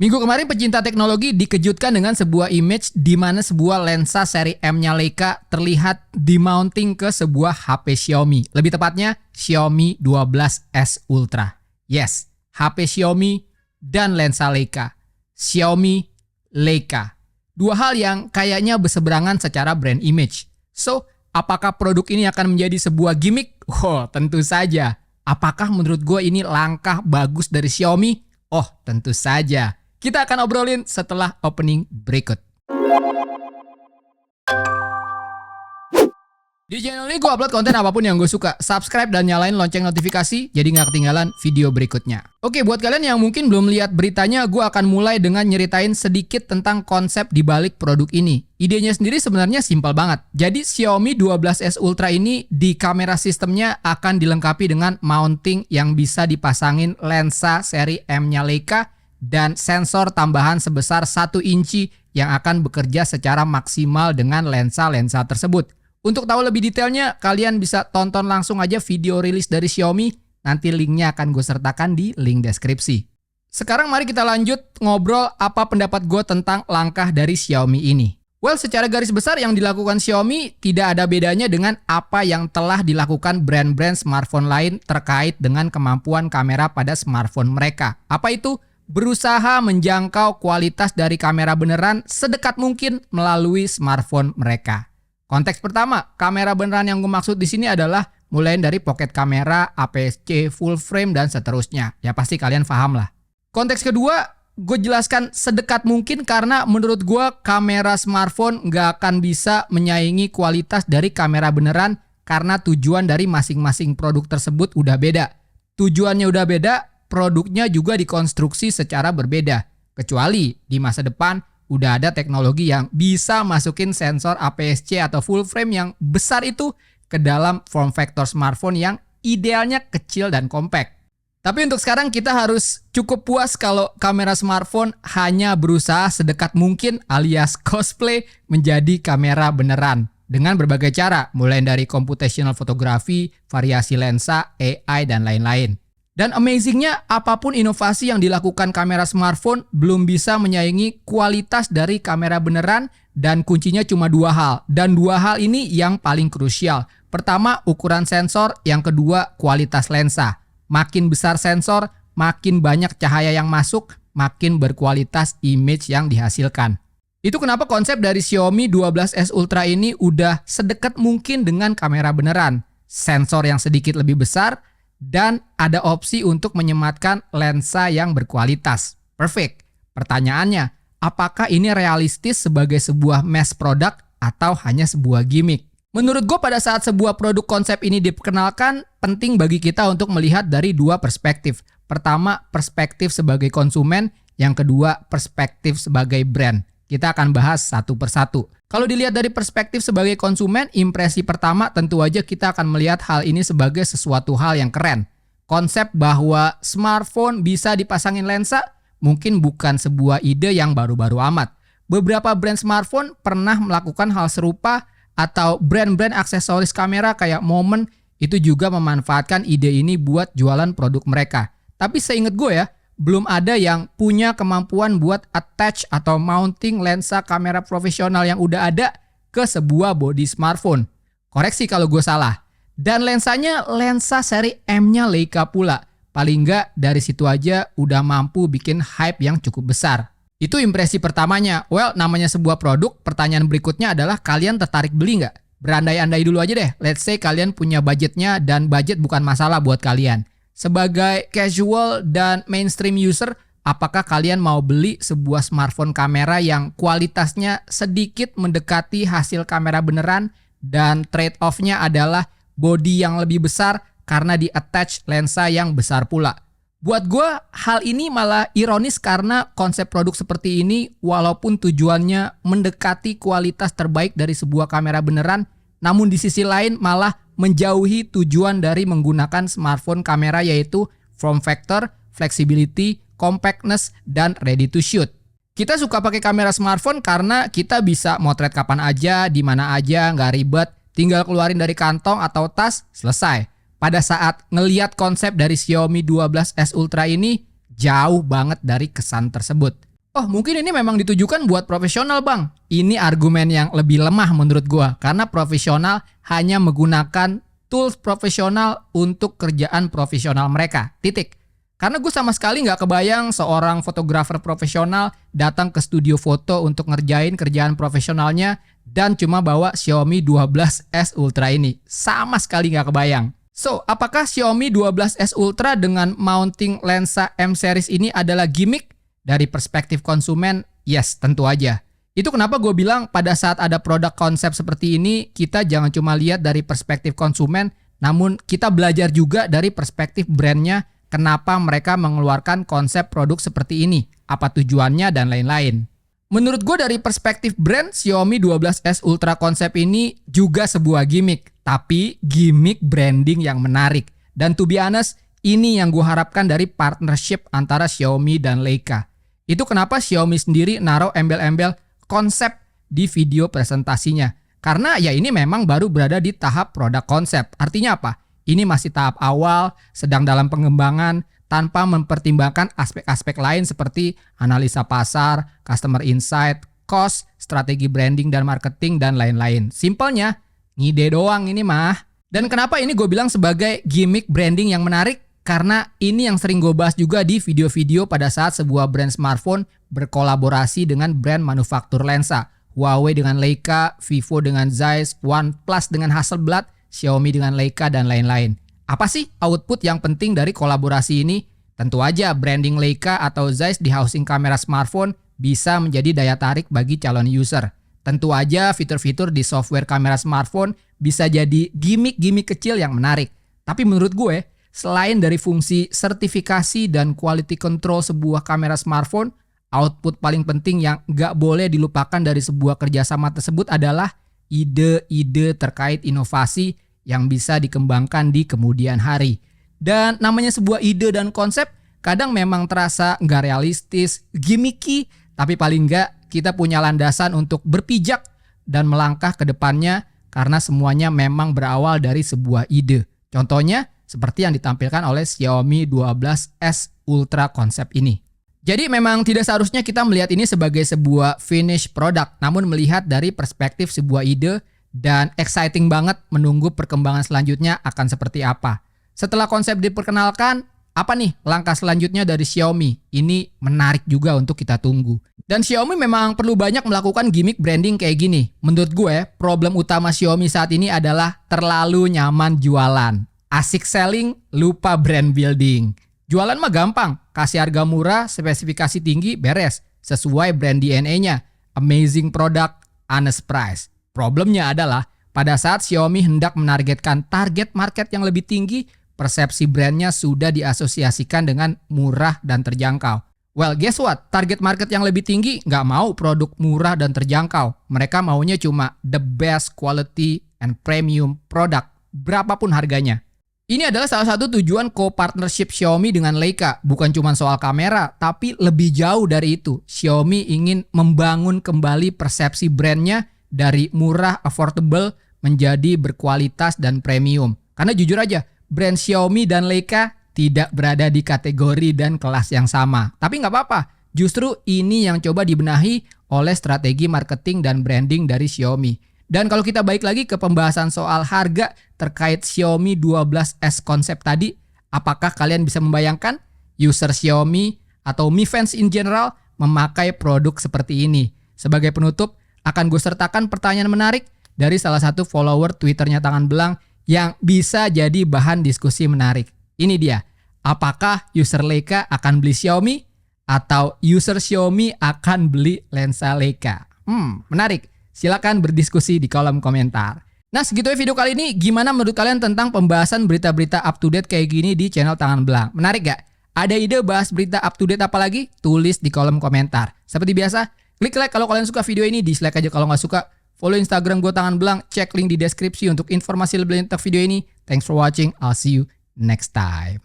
Minggu kemarin pecinta teknologi dikejutkan dengan sebuah image di mana sebuah lensa seri M-nya Leica terlihat di-mounting ke sebuah HP Xiaomi. Lebih tepatnya Xiaomi 12S Ultra. Yes, HP Xiaomi dan lensa Leica. Xiaomi, Leica. Dua hal yang kayaknya berseberangan secara brand image. So, apakah produk ini akan menjadi sebuah gimmick? Oh, tentu saja. Apakah menurut gue ini langkah bagus dari Xiaomi? Oh, tentu saja. Kita akan obrolin setelah opening berikut. Di channel ini gue upload konten apapun yang gue suka. Subscribe dan nyalain lonceng notifikasi jadi nggak ketinggalan video berikutnya. Oke, buat kalian yang mungkin belum lihat beritanya, gue akan mulai dengan nyeritain sedikit tentang konsep di balik produk ini. Idenya sendiri sebenarnya simpel banget. Jadi Xiaomi 12S Ultra ini di kamera sistemnya akan dilengkapi dengan mounting yang bisa dipasangin lensa seri M-nya Leica dan sensor tambahan sebesar 1 inci yang akan bekerja secara maksimal dengan lensa-lensa tersebut. Untuk tahu lebih detailnya, kalian bisa tonton langsung aja video rilis dari Xiaomi. Nanti linknya akan gue sertakan di link deskripsi. Sekarang mari kita lanjut ngobrol apa pendapat gue tentang langkah dari Xiaomi ini. Well, secara garis besar yang dilakukan Xiaomi tidak ada bedanya dengan apa yang telah dilakukan brand-brand smartphone lain terkait dengan kemampuan kamera pada smartphone mereka. Apa itu? Berusaha menjangkau kualitas dari kamera beneran sedekat mungkin melalui smartphone mereka. Konteks pertama, kamera beneran yang gue maksud di sini adalah mulai dari pocket kamera, APS-C, full frame, dan seterusnya. Ya pasti kalian paham lah. Konteks kedua, gue jelaskan sedekat mungkin karena menurut gue kamera smartphone nggak akan bisa menyaingi kualitas dari kamera beneran karena tujuan dari masing-masing produk tersebut udah beda. Tujuannya udah beda, produknya juga dikonstruksi secara berbeda. Kecuali di masa depan udah ada teknologi yang bisa masukin sensor APS-C atau full frame yang besar itu ke dalam form factor smartphone yang idealnya kecil dan compact. Tapi untuk sekarang kita harus cukup puas kalau kamera smartphone hanya berusaha sedekat mungkin alias cosplay menjadi kamera beneran. Dengan berbagai cara, mulai dari computational photography, variasi lensa, AI, dan lain-lain. Dan amazingnya, apapun inovasi yang dilakukan kamera smartphone belum bisa menyaingi kualitas dari kamera beneran dan kuncinya cuma dua hal. Dan dua hal ini yang paling krusial. Pertama, ukuran sensor. Yang kedua, kualitas lensa. Makin besar sensor, makin banyak cahaya yang masuk, makin berkualitas image yang dihasilkan. Itu kenapa konsep dari Xiaomi 12S Ultra ini udah sedekat mungkin dengan kamera beneran. Sensor yang sedikit lebih besar, dan ada opsi untuk menyematkan lensa yang berkualitas. Perfect. Pertanyaannya, apakah ini realistis sebagai sebuah mass product atau hanya sebuah gimmick? Menurut gue pada saat sebuah produk konsep ini diperkenalkan, penting bagi kita untuk melihat dari dua perspektif. Pertama, perspektif sebagai konsumen. Yang kedua, perspektif sebagai brand. Kita akan bahas satu persatu. Kalau dilihat dari perspektif sebagai konsumen, impresi pertama tentu aja kita akan melihat hal ini sebagai sesuatu hal yang keren. Konsep bahwa smartphone bisa dipasangin lensa mungkin bukan sebuah ide yang baru-baru amat. Beberapa brand smartphone pernah melakukan hal serupa atau brand-brand aksesoris kamera kayak Moment itu juga memanfaatkan ide ini buat jualan produk mereka. Tapi seingat gue ya, belum ada yang punya kemampuan buat attach atau mounting lensa kamera profesional yang udah ada ke sebuah body smartphone. Koreksi kalau gue salah. Dan lensanya lensa seri M-nya Leica pula. Paling nggak dari situ aja udah mampu bikin hype yang cukup besar. Itu impresi pertamanya. Well, namanya sebuah produk, pertanyaan berikutnya adalah kalian tertarik beli nggak? Berandai-andai dulu aja deh. Let's say kalian punya budgetnya dan budget bukan masalah buat kalian. Sebagai casual dan mainstream user, apakah kalian mau beli sebuah smartphone kamera yang kualitasnya sedikit mendekati hasil kamera beneran dan trade-off-nya adalah body yang lebih besar karena di-attach lensa yang besar pula? Buat gue, hal ini malah ironis karena konsep produk seperti ini walaupun tujuannya mendekati kualitas terbaik dari sebuah kamera beneran, namun di sisi lain malah menjauhi tujuan dari menggunakan smartphone kamera yaitu form factor, flexibility, compactness, dan ready to shoot. Kita suka pakai kamera smartphone karena kita bisa motret kapan aja, di mana aja, nggak ribet, tinggal keluarin dari kantong atau tas, selesai. Pada saat ngeliat konsep dari Xiaomi 12S Ultra ini, jauh banget dari kesan tersebut. Oh, mungkin ini memang ditujukan buat profesional, Bang. Ini argumen yang lebih lemah menurut gua, karena profesional hanya menggunakan tools profesional untuk kerjaan profesional mereka. Titik. Karena gue sama sekali nggak kebayang seorang fotografer profesional datang ke studio foto untuk ngerjain kerjaan profesionalnya dan cuma bawa Xiaomi 12S Ultra ini. Sama sekali nggak kebayang. So, apakah Xiaomi 12S Ultra dengan mounting lensa M series ini adalah gimmick? Dari perspektif konsumen, yes, tentu aja. Itu kenapa gue bilang pada saat ada produk konsep seperti ini, kita jangan cuma lihat dari perspektif konsumen, namun kita belajar juga dari perspektif brandnya, kenapa mereka mengeluarkan konsep produk seperti ini, apa tujuannya, dan lain-lain. Menurut gue dari perspektif brand, Xiaomi 12S Ultra konsep ini juga sebuah gimmick, tapi gimmick branding yang menarik. Dan to be honest, ini yang gue harapkan dari partnership antara Xiaomi dan Leica. Itu kenapa Xiaomi sendiri naruh embel-embel konsep di video presentasinya. Karena ya ini memang baru berada di tahap produk konsep. Artinya apa? Ini masih tahap awal, sedang dalam pengembangan, tanpa mempertimbangkan aspek-aspek lain seperti analisa pasar, customer insight, cost, strategi branding dan marketing, dan lain-lain. Simpelnya, ngide doang ini mah. Dan kenapa ini gue bilang sebagai gimmick branding yang menarik? Karena ini yang sering gue bahas juga di video-video pada saat sebuah brand smartphone berkolaborasi dengan brand manufaktur lensa. Huawei dengan Leica, Vivo dengan Zeiss, OnePlus dengan Hasselblad, Xiaomi dengan Leica, dan lain-lain. Apa sih output yang penting dari kolaborasi ini? Tentu aja branding Leica atau Zeiss di housing kamera smartphone bisa menjadi daya tarik bagi calon user. Tentu aja fitur-fitur di software kamera smartphone bisa jadi gimmick-gimmick kecil yang menarik. Tapi menurut gue, selain dari fungsi sertifikasi dan quality control sebuah kamera smartphone, output paling penting yang nggak boleh dilupakan dari sebuah kerjasama tersebut adalah ide-ide terkait inovasi yang bisa dikembangkan di kemudian hari. Dan namanya sebuah ide dan konsep kadang memang terasa nggak realistis, gimmicky, tapi paling nggak kita punya landasan untuk berpijak dan melangkah ke depannya karena semuanya memang berawal dari sebuah ide. Contohnya, seperti yang ditampilkan oleh Xiaomi 12S Ultra konsep ini. Jadi memang tidak seharusnya kita melihat ini sebagai sebuah finished product, namun melihat dari perspektif sebuah ide dan exciting banget menunggu perkembangan selanjutnya akan seperti apa. Setelah konsep diperkenalkan, apa nih langkah selanjutnya dari Xiaomi? Ini menarik juga untuk kita tunggu. Dan Xiaomi memang perlu banyak melakukan gimmick branding kayak gini. Menurut gue, problem utama Xiaomi saat ini adalah terlalu nyaman jualan. Asik selling, lupa brand building. Jualan mah gampang, kasih harga murah, spesifikasi tinggi, beres. Sesuai brand DNA-nya. Amazing product, honest price. Problemnya adalah, pada saat Xiaomi hendak menargetkan target market yang lebih tinggi, persepsi brandnya sudah diasosiasikan dengan murah dan terjangkau. Well, guess what? Target market yang lebih tinggi nggak mau produk murah dan terjangkau. Mereka maunya cuma the best quality and premium product, berapapun harganya. Ini adalah salah satu tujuan co-partnership Xiaomi dengan Leica. Bukan cuma soal kamera, tapi lebih jauh dari itu. Xiaomi ingin membangun kembali persepsi brandnya dari murah, affordable, menjadi berkualitas dan premium. Karena jujur aja, brand Xiaomi dan Leica tidak berada di kategori dan kelas yang sama. Tapi nggak apa-apa, justru ini yang coba dibenahi oleh strategi marketing dan branding dari Xiaomi. Dan kalau kita balik lagi ke pembahasan soal harga terkait Xiaomi 12S konsep tadi, apakah kalian bisa membayangkan user Xiaomi atau Mi fans in general memakai produk seperti ini? Sebagai penutup, akan gue sertakan pertanyaan menarik dari salah satu follower Twitternya Tangan Belang yang bisa jadi bahan diskusi menarik. Ini dia, apakah user Leica akan beli Xiaomi atau user Xiaomi akan beli lensa Leica? Menarik. Silakan berdiskusi di kolom komentar. Nah, segitu ya video kali ini. Gimana menurut kalian tentang pembahasan berita-berita up to date kayak gini di channel Tangan Belang? Menarik gak? Ada ide bahas berita up to date apa lagi? Tulis di kolom komentar. Seperti biasa, klik like kalau kalian suka video ini, dislike aja kalau nggak suka. Follow Instagram gue Tangan Belang, cek link di deskripsi untuk informasi lebih lanjut tentang video ini. Thanks for watching, I'll see you next time.